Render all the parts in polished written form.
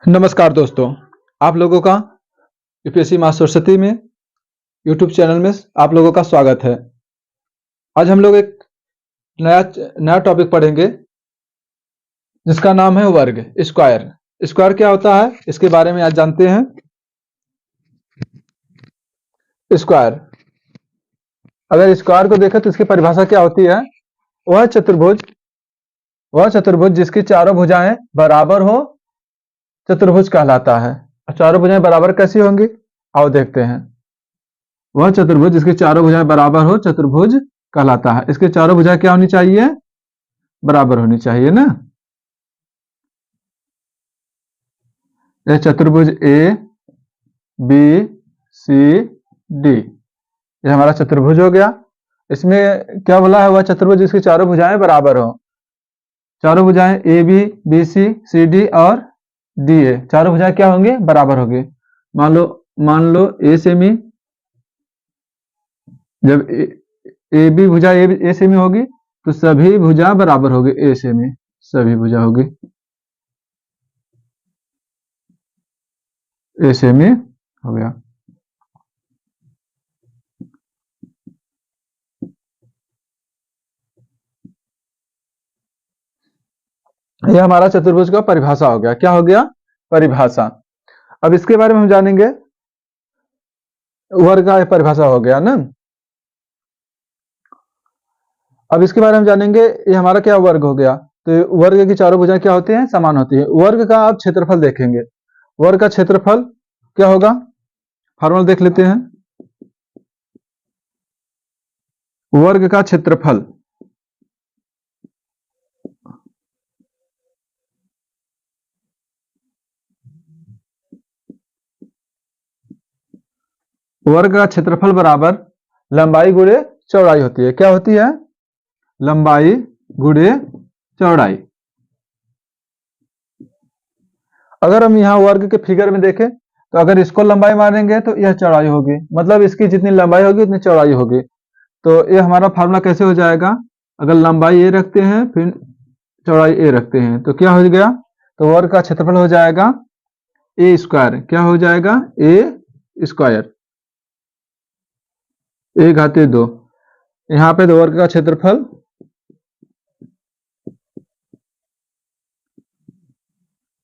नमस्कार दोस्तों, आप लोगों का यूपीएससी माँ सरस्वती में यूट्यूब चैनल में आप लोगों का स्वागत है। आज हम लोग एक नया नया टॉपिक पढ़ेंगे जिसका नाम है वर्ग स्क्वायर। स्क्वायर क्या होता है इसके बारे में आज जानते हैं। स्क्वायर, अगर स्क्वायर को देखें तो इसकी परिभाषा क्या होती है। वह चतुर्भुज जिसकी चारों भुजाएं बराबर हो चतुर्भुज कहलाता है। चारों भुजाएं बराबर कैसी होंगी, आओ देखते हैं। वह चतुर्भुज जिसकी चारों भुजाएं बराबर हो चतुर्भुज कहलाता है। इसके चारों भुजाएं क्या होनी चाहिए, बराबर होनी चाहिए ना। यह चतुर्भुज ए बी सी डी, यह हमारा चतुर्भुज हो गया। इसमें क्या बोला है, वह चतुर्भुज जिसकी चारों भुजाएं बराबर हो। चारों भुजाएं ए बी सी डी और डी ए, चारों भुजाएं क्या होंगे, बराबर होंगे। मान लो ए सेमी, जब ए बी भुजा ए सेमी होगी तो सभी भुजा बराबर होगी ए सेमी, सभी भुजा होगी ए सेमी हो गया। यह हमारा चतुर्भुज का परिभाषा हो गया। क्या हो गया, परिभाषा। अब इसके बारे में हम जानेंगे। वर्ग का परिभाषा हो गया ना। अब इसके बारे में जानेंगे, ये हमारा क्या वर्ग हो गया। तो वर्ग की चारों भुजाएं क्या होती हैं, समान होती है। वर्ग का आप क्षेत्रफल देखेंगे। वर्ग का क्षेत्रफल क्या होगा, फॉर्मूला देख लेते हैं। वर्ग का क्षेत्रफल वर्ग का क्षेत्रफल बराबर लंबाई गुणे चौड़ाई होती है। क्या होती है, लंबाई गुणे चौड़ाई। अगर हम यहाँ वर्ग के फिगर में देखें तो अगर इसको लंबाई मानेंगे तो यह चौड़ाई होगी, मतलब इसकी जितनी लंबाई होगी उतनी चौड़ाई होगी। तो ये हमारा फार्मूला कैसे हो जाएगा, अगर लंबाई ए रखते हैं फिर चौड़ाई ए रखते हैं तो क्या हो गया, तो वर्ग का क्षेत्रफल हो जाएगा ए स्क्वायर। क्या हो जाएगा, ए स्क्वायर, ए घाते 2। यहाँ पे तो वर्ग का क्षेत्रफल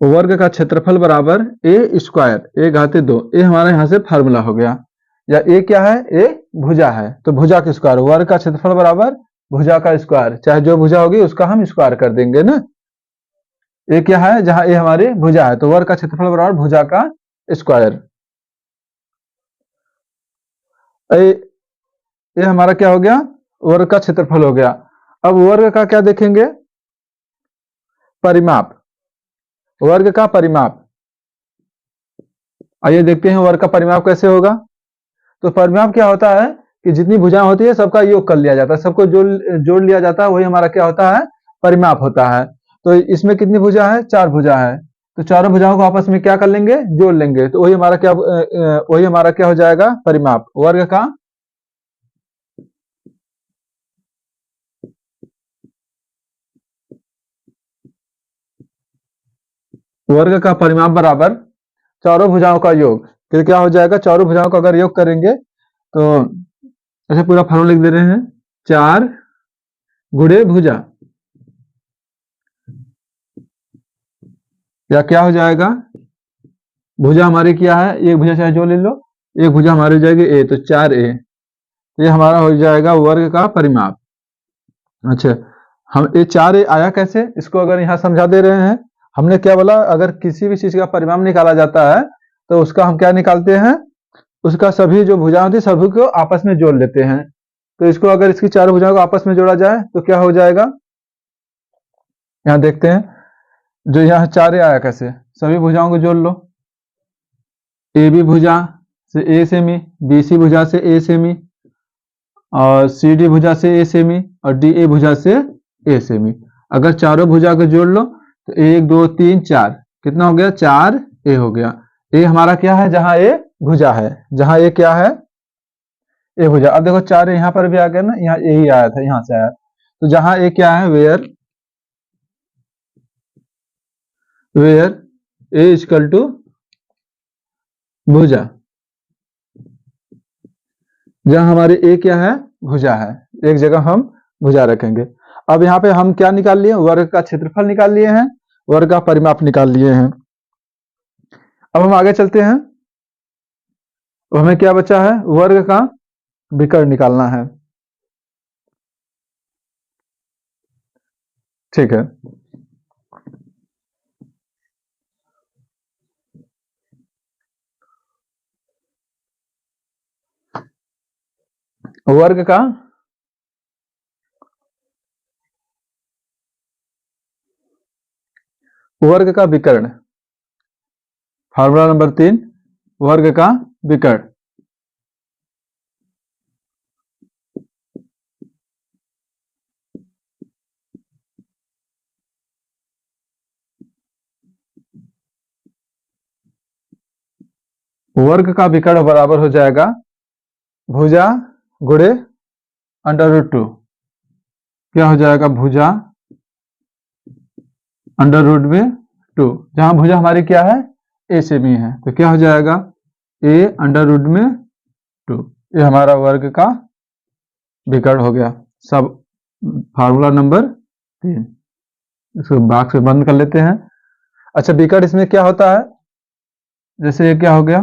वर्ग का क्षेत्रफल बराबर ए स्क्वायर, ए घाते 2। ये हमारा यहाँ से फार्मूला हो गया। या ए क्या है, ए भुजा है तो भुजा का स्क्वायर, वर्ग का क्षेत्रफल बराबर भुजा का स्क्वायर, चाहे जो भुजा होगी उसका हम स्क्वायर कर देंगे ना। ए क्या है, जहां ए हमारी भुजा है तो वर्ग का क्षेत्रफल बराबर भुजा का स्क्वायर। ये हमारा क्या हो गया, वर्ग का क्षेत्रफल हो गया। अब वर्ग का क्या देखेंगे, परिमाप। वर्ग का परिमाप, आइए देखते हैं वर्ग का परिमाप कैसे होगा। तो परिमाप क्या होता है कि जितनी भुजाएं होती है सबका योग कर लिया जाता है, सबको जोड़ लिया जाता है, वही हमारा क्या होता है, परिमाप होता है। तो इसमें कितनी भुजा है, 4 भुजा है। तो चारों भुजाओं को आपस में क्या कर लेंगे, जोड़ लेंगे, तो वही हमारा क्या हो जाएगा, परिमाप। वर्ग का परिमाप बराबर चारों भुजाओं का योग। फिर क्या हो जाएगा, चारों भुजाओं का अगर योग करेंगे तो ऐसे पूरा फॉर्मूला लिख दे रहे हैं, 4 गुणे भुजा, या क्या हो जाएगा, भुजा हमारी क्या है, एक भुजा चाहे जो ले लो, एक भुजा हमारी हो जाएगी ए, तो 4a। ये हमारा हो जाएगा वर्ग का परिमाप। अच्छा, हम ये 4a आया कैसे, इसको अगर यहाँ समझा दे रहे हैं। हमने क्या बोला, अगर किसी भी चीज का परिमाप निकाला जाता है तो उसका हम क्या निकालते हैं, उसका सभी जो भुजाएं होती है सभी को आपस में जोड़ लेते हैं। तो इसको अगर इसकी चारों भुजाओं को आपस में जोड़ा जाए तो क्या हो जाएगा, यहाँ देखते हैं। जो यहाँ 4a आया कैसे, सभी भुजाओं को जोड़ लो। ए बी भुजा से ए सेमी, बी सी भुजा से ए सेमी, और सी डी भुजा से ए सेमी, और डी ए भुजा से ए सेमी। अगर चारों भुजा को जोड़ लो तो 1 2 3 4, कितना हो गया, 4a हो गया। ए हमारा क्या है, जहां ए भुजा है, जहां ए क्या है, ए भुजा। अब देखो 4a यहाँ पर भी आ गया ना, यहाँ ए ही आया था, यहाँ से आया। तो जहां ए क्या है, वेयर ए इक्वल टू भुजा, जहां हमारे ए क्या है, भुजा है, एक जगह हम भुजा रखेंगे। अब यहाँ पे हम क्या निकाल लिए, वर्ग का क्षेत्रफल निकाल लिए हैं, वर्ग का परिमाप निकाल लिए हैं। अब हम आगे चलते हैं, तो हमें क्या बचा है, वर्ग का विकर्ण निकालना है। ठीक है, वर्ग का विकर्ण, फार्मूला नंबर 3, वर्ग का विकर्ण। वर्ग का विकर्ण बराबर हो जाएगा भुजा गुणे √2। क्या हो जाएगा, भुजा √2, जहां भुजा हमारी क्या है, ए से बी है, तो क्या हो जाएगा, a √2। ये हमारा वर्ग का विकर्ण हो गया। सब फार्मूला नंबर 3, इसको बॉक्स में बंद कर लेते हैं। अच्छा, विकर्ण इसमें क्या होता है, जैसे ये क्या हो गया,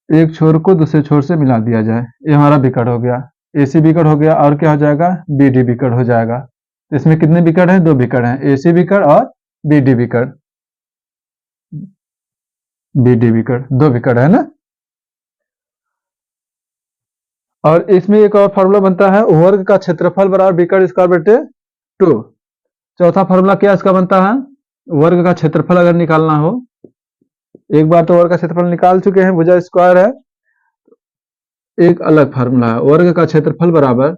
एक छोर को दूसरे छोर से मिला दिया जाए, ये हमारा विकर्ण हो गया, AC विकर्ण हो गया, और क्या हो जाएगा, BD विकर्ण हो जाएगा। तो इसमें कितने विकर्ण हैं, 2 विकर्ण हैं, AC विकर्ण और BD विकर्ण। BD विकर्ण 2 विकर्ण है ना। और इसमें एक और फार्मूला बनता है, वर्ग का क्षेत्रफल बराबर विकर्ण स्क्वायर बटे 2। चौथा फार्मूला क्या इसका बनता है, वर्ग का क्षेत्रफल अगर निकालना हो, एक बार तो वर्ग का क्षेत्रफल निकाल चुके हैं, भुजा स्क्वायर है, एक अलग फार्मूला है, वर्ग का क्षेत्रफल बराबर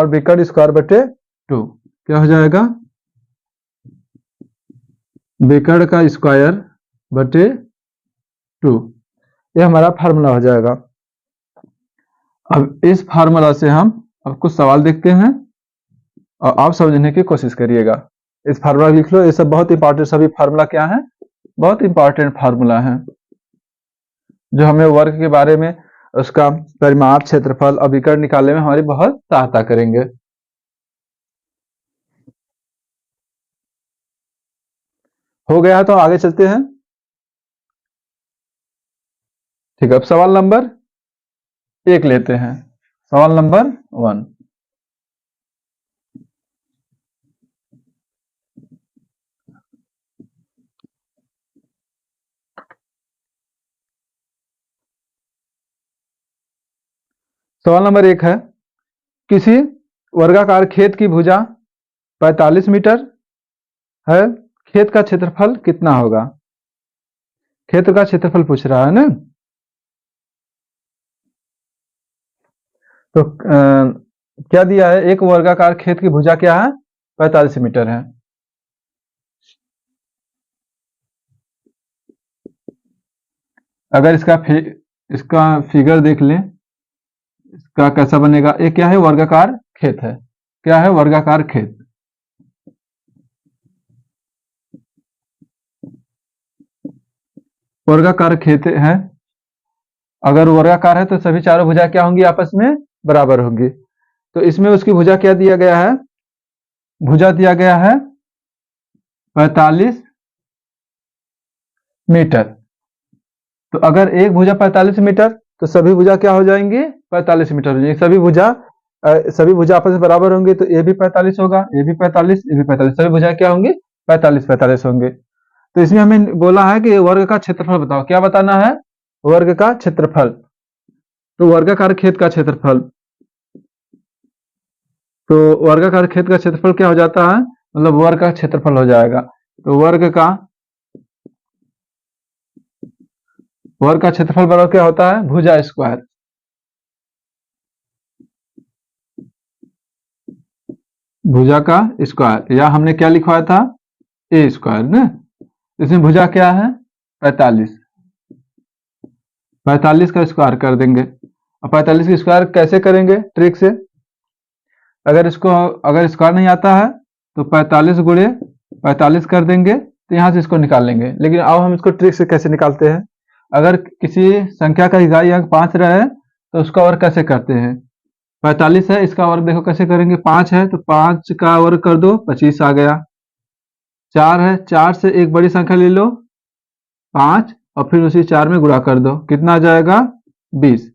विकर्ण स्क्वायर बटे 2। क्या हो जाएगा, विकर्ण का स्क्वायर बटे 2, ये हमारा फार्मूला हो जाएगा। अब इस फार्मूला से हम अब कुछ सवाल देखते हैं और आप समझने की कोशिश करिएगा। इस फार्मूला लिख लो, ये सब बहुत इंपॉर्टेंट, सभी फार्मूला क्या है, बहुत इंपॉर्टेंट फार्मूला है, जो हमें वर्ग के बारे में, उसका परिमाप, क्षेत्रफल और विकर्ण निकालने में हमारी बहुत सहायता करेंगे। हो गया, तो आगे चलते हैं। ठीक है, अब सवाल नंबर 1 लेते हैं। सवाल नंबर 1, सवाल नंबर 1 है, किसी वर्गाकार खेत की भुजा 45 मीटर है, खेत का क्षेत्रफल कितना होगा। खेत का क्षेत्रफल पूछ रहा है ना। तो क्या दिया है, एक वर्गाकार खेत की भुजा क्या है, 45 मीटर है। अगर इसका फिगर देख लें, इसका कैसा बनेगा, ये क्या है, वर्गाकार खेत है, क्या है, वर्गाकार खेत। वर्गाकार खेत है, अगर वर्गाकार है तो सभी चारों भुजा क्या होंगी, आपस में बराबर होंगी। तो इसमें उसकी भुजा क्या दिया गया है, भुजा दिया गया है 45 मीटर। तो अगर एक भुजा 45 मीटर, तो सभी भुजा क्या हो जाएंगी, 45 मीटर हो जाएंगी। सभी भुजा आपस में बराबर होंगे, तो ये भी 45 होगा, ये भी 45, ये भी 45, सभी भुजा क्या होंगी, 45 होंगे। तो इसमें हमें बोला है कि वर्ग का क्षेत्रफल बताओ, क्या बताना है, वर्ग का क्षेत्रफल। तो वर्गाकार खेत का क्षेत्रफल, तो वर्गाकार खेत का क्षेत्रफल क्या हो जाता है, मतलब वर्ग का क्षेत्रफल हो जाएगा। तो वर्ग का क्षेत्रफल बराबर क्या होता है, भुजा स्क्वायर। भुजा का स्क्वायर, या हमने क्या लिखवाया था, ए स्क्वायर ना। इसमें भुजा क्या है, 45 का स्क्वायर कर देंगे। अब 45 का स्क्वायर कैसे करेंगे, ट्रिक से। अगर स्क्वायर नहीं आता है तो 45 गुणे 45 कर देंगे, तो यहाँ से इसको निकाल लेंगे। लेकिन अब हम इसको ट्रिक से कैसे निकालते हैं, अगर किसी संख्या का इकाई अंक 5 रहे तो उसका वर्ग कैसे करते हैं। 45 है, इसका वर्ग देखो कैसे करेंगे, 5 है तो 5 का वर्ग कर दो, 25 आ गया। 4 है, 4 से एक बड़ी संख्या ले लो 5 और फिर उसी 4 में गुणा कर दो, कितना आ जाएगा 20।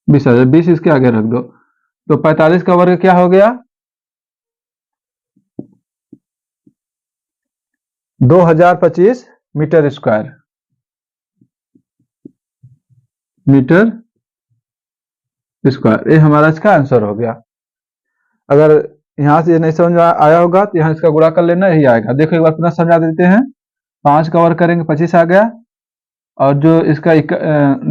20 आ जाएगा, 20 इसके आगे रख दो। तो 45 का वर्ग क्या हो गया, 2025 मीटर स्क्वायर, मीटर स्क्वायर। ये हमारा इसका आंसर हो गया। अगर यहां से ये नहीं समझ में आया होगा तो यहाँ इसका गुणा कर लेना, यही आएगा। देखो एक बार पुनः समझा देते हैं। 5 का वर्ग करेंगे 25 आ गया, और जो इसका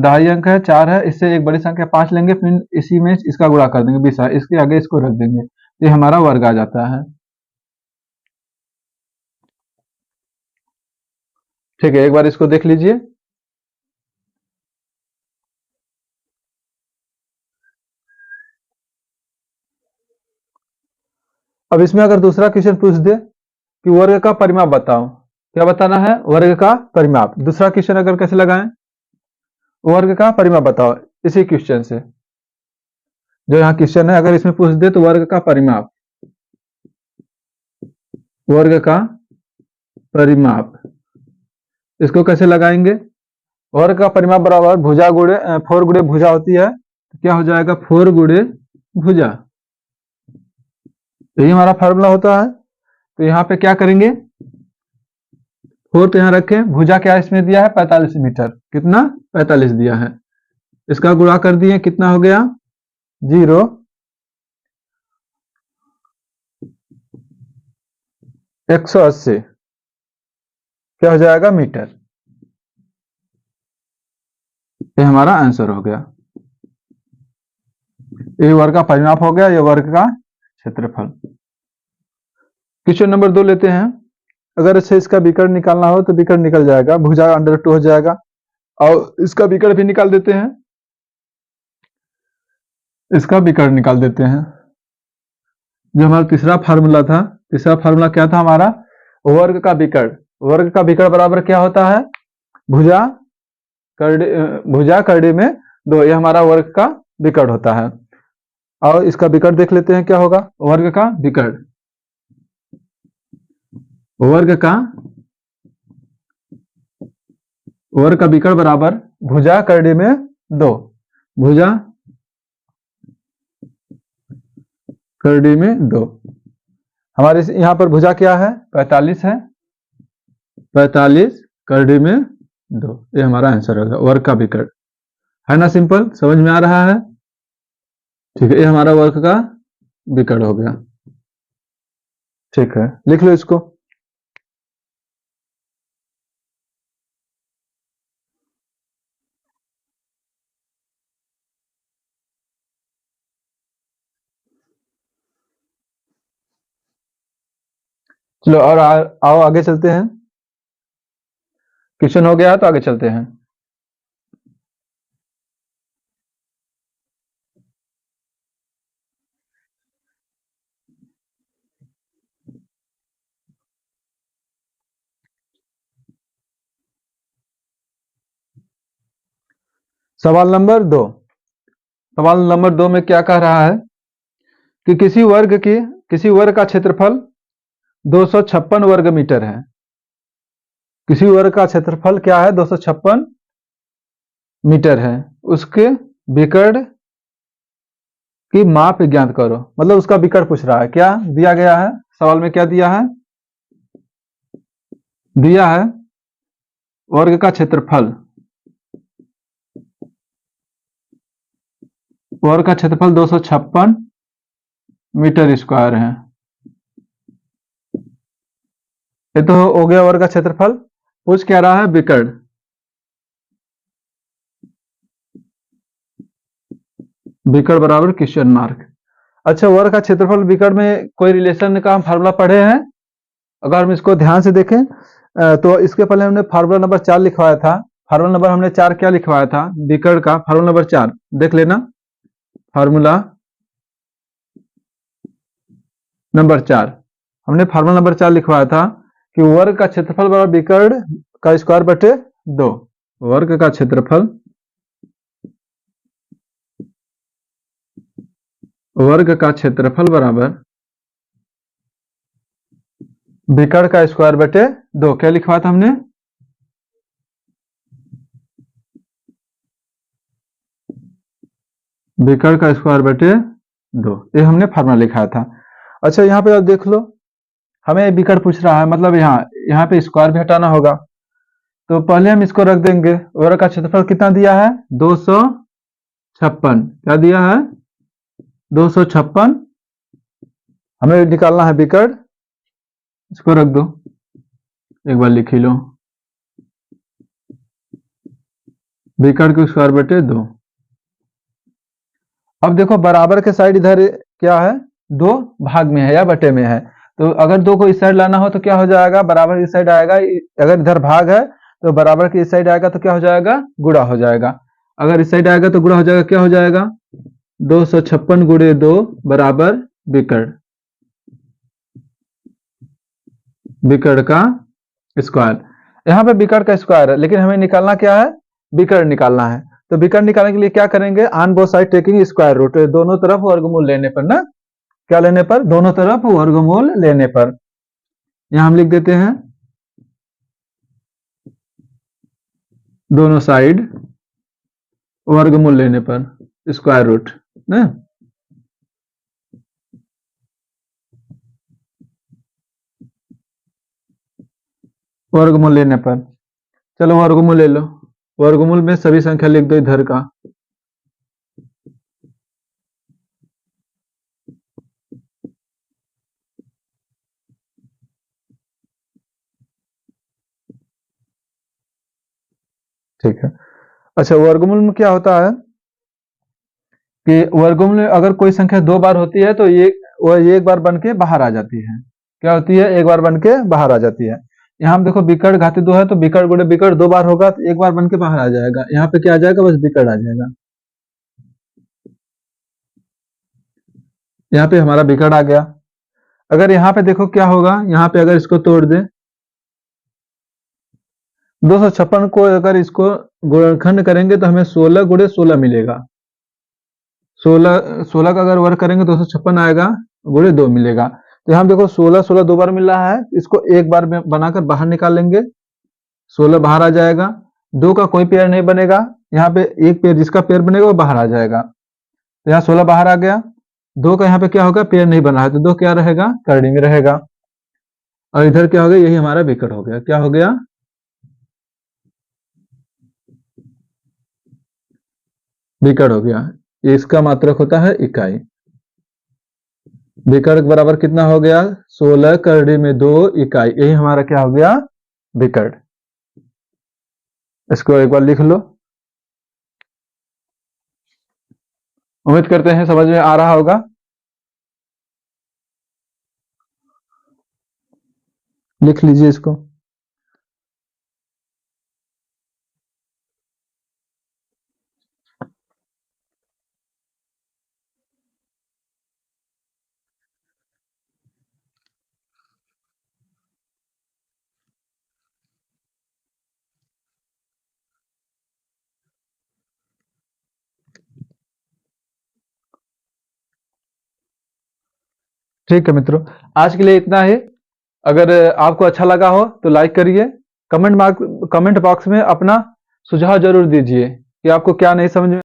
दहाई अंक है 4 है, इससे एक बड़ी संख्या 5 लेंगे, फिर इसी में इसका गुणा कर देंगे 20 है, इसके आगे इसको रख देंगे, ये हमारा वर्ग आ जाता है। ठीक है, एक बार इसको देख लीजिए। अब इसमें अगर दूसरा क्वेश्चन पूछ दे कि वर्ग का परिमाप बताओ, क्या बताना है, वर्ग का परिमाप। दूसरा क्वेश्चन अगर कैसे लगाएं, वर्ग का परिमाप बताओ, इसी क्वेश्चन से जो यहाँ क्वेश्चन है, अगर इसमें पूछ दे तो वर्ग का परिमाप, वर्ग का परिमाप, इसको कैसे लगाएंगे। वर्ग का परिमाप बराबर भुजा गुणे 4 गुणे भुजा होती है, तो क्या हो जाएगा 4 गुणे भुजा, यही हमारा फार्मूला होता है। तो यहाँ पे क्या करेंगे, 4 तो यहाँ रखें, भुजा क्या इसमें दिया है 45 मीटर, कितना 45 दिया है, इसका गुणा कर दिए, कितना हो गया 0 180, क्या हो जाएगा मीटर, ये हमारा आंसर हो गया। ये वर्ग का परिमाप हो गया, ये वर्ग का क्षेत्रफल। क्वेश्चन नंबर 2 लेते हैं। अगर इसे इसका विकर्ण निकालना हो तो विकर्ण निकल जाएगा, भुजा √2 हो जाएगा, और इसका विकर्ण भी निकाल देते हैं, इसका विकर्ण निकाल देते हैं। जो हमारा तीसरा फार्मूला था, तीसरा फार्मूला क्या था हमारा, वर्ग का विकर्ण। वर्ग का विकर्ण बराबर क्या होता है, भुजा करड़ी में 2, ये हमारा वर्ग का विकर्ण होता है। और इसका विकर्ण देख लेते हैं क्या होगा, वर्ग का विकर्ण, वर्ग का विकर्ण बराबर भुजा करड़ी में 2, भुजा करड़ी में 2। हमारे यहाँ पर भुजा क्या है 45 है, 45 करड़ी में 2, ये हमारा आंसर होगा, वर्ग का विकर्ण है ना। सिंपल, समझ में आ रहा है। ठीक है, ये हमारा वर्ग का विकर्ण हो गया। ठीक है, लिख लो इसको। चलो और आओ आगे चलते हैं। क्वेश्चन हो गया तो आगे चलते हैं। सवाल नंबर 2। सवाल नंबर 2 में क्या कह रहा है कि किसी वर्ग का क्षेत्रफल 256 वर्ग मीटर है। किसी वर्ग का क्षेत्रफल क्या है 256 मीटर है, उसके विकर्ण की माप ज्ञात करो। मतलब उसका विकर्ण पूछ रहा है, क्या दिया गया है सवाल में, क्या दिया है, दिया है वर्ग का क्षेत्रफल, वर्ग का क्षेत्रफल 256 मीटर स्क्वायर है। ये तो हो गया वर्ग का क्षेत्रफल। पूछ क्या रहा है विकर्ण, विकर्ण बराबर क्वेश्चन मार्क। अच्छा, वर्ग का क्षेत्रफल विकर्ण में कोई रिलेशन का हम फार्मूला पढ़े हैं। अगर हम इसको ध्यान से देखें तो इसके पहले हमने फार्मूला नंबर 4 लिखवाया था। फार्मूला नंबर हमने 4 क्या लिखवाया था विकर्ण का, फार्मूला नंबर 4 देख लेना। फार्मूला नंबर 4, हमने फार्मूला नंबर 4 लिखवाया था कि वर्ग का क्षेत्रफल बराबर विकर्ण का स्क्वायर बटे 2। वर्ग का क्षेत्रफल बराबर विकर्ण का स्क्वायर बटे 2। क्या लिखवाया था हमने? विकर्ण का स्क्वायर बटे 2, ये हमने फार्मूला लिखाया था। अच्छा, यहाँ पे आप देख लो, हमें विकर्ण पूछ रहा है, मतलब यहाँ पे स्क्वायर भी हटाना होगा। तो पहले हम इसको रख देंगे। वर्ग का क्षेत्रफल कितना दिया है? 256। क्या दिया है? 256। हमें निकालना है विकर्ण, इसको रख दो, एक बार लिख ही लो, विकर्ण के स्क्वायर बटे 2। अब देखो बराबर के साइड इधर क्या है? 2 भाग में है या बटे में है। तो अगर 2 को इस साइड लाना हो तो क्या हो जाएगा? बराबर इस साइड आएगा। अगर इधर भाग है तो बराबर के इस साइड आएगा तो क्या हो जाएगा? गुणा हो जाएगा। अगर इस साइड आएगा तो गुणा हो जाएगा। क्या हो जाएगा? 256 गुणे 2 बराबर विकर्ण का स्क्वायर। यहाँ पे विकर्ण का स्क्वायर है, लेकिन हमें निकालना क्या है? विकर्ण निकालना है। तो विकर्ण निकालने के लिए क्या करेंगे? On both side taking square root, दोनों तरफ वर्गमूल लेने पर ना, क्या लेने पर? दोनों तरफ वर्गमूल लेने पर। यहां हम लिख देते हैं दोनों साइड वर्गमूल लेने पर स्क्वायर रूट ना। वर्गमूल लेने पर, चलो वर्गमूल ले लो। वर्गमूल में सभी संख्या लिख दो इधर का। ठीक है। अच्छा, वर्गमूल में क्या होता है कि वर्गमूल में अगर कोई संख्या 2 बार होती है तो वो एक बार बन के बाहर आ जाती है। क्या होती है? एक बार बन के बाहर आ जाती है। यहाँ हम देखो विकर्ण घातीय 2 है तो विकर्ण गुणे विकर्ण 2 बार होगा तो एक बार बन के बाहर आ जाएगा। यहाँ पे क्या आ जाएगा? बस विकर्ण आ जाएगा। यहाँ पे हमारा विकर्ण आ गया। अगर यहाँ पे देखो क्या होगा, यहाँ पे अगर इसको तोड़ दे, 256 को अगर इसको गुणनखंड करेंगे तो हमें 16 गुणे 16 मिलेगा। 16 का अगर वर्ग करेंगे 256 आएगा, गुणे 2 मिलेगा। तो यहाँ देखो 16 16 2 बार मिल रहा है, इसको एक बार में बनाकर बाहर निकाल लेंगे, 16 बाहर आ जाएगा। 2 का कोई पेयर नहीं बनेगा, यहाँ पे एक पेयर जिसका पेयर बनेगा वो बाहर आ जाएगा। तो यहाँ 16 बाहर आ गया। 2 का यहाँ पे क्या होगा? पेयर नहीं बना है तो 2 क्या रहेगा? करड़ी में रहेगा। और इधर क्या हो गया? यही हमारा विकर्ण हो गया। क्या हो गया? विकर्ण हो गया। इसका मात्रक होता है इकाई। विकर्ण बराबर कितना हो गया? 16 करड़ी में 2 इकाई। यही हमारा क्या हो गया? विकर्ण। इसको एक बार लिख लो। उम्मीद करते हैं समझ में आ रहा होगा। लिख लीजिए इसको। ठीक है मित्रों, आज के लिए इतना ही। अगर आपको अच्छा लगा हो तो लाइक करिए। कमेंट बॉक्स में अपना सुझाव जरूर दीजिए कि आपको क्या नहीं समझ में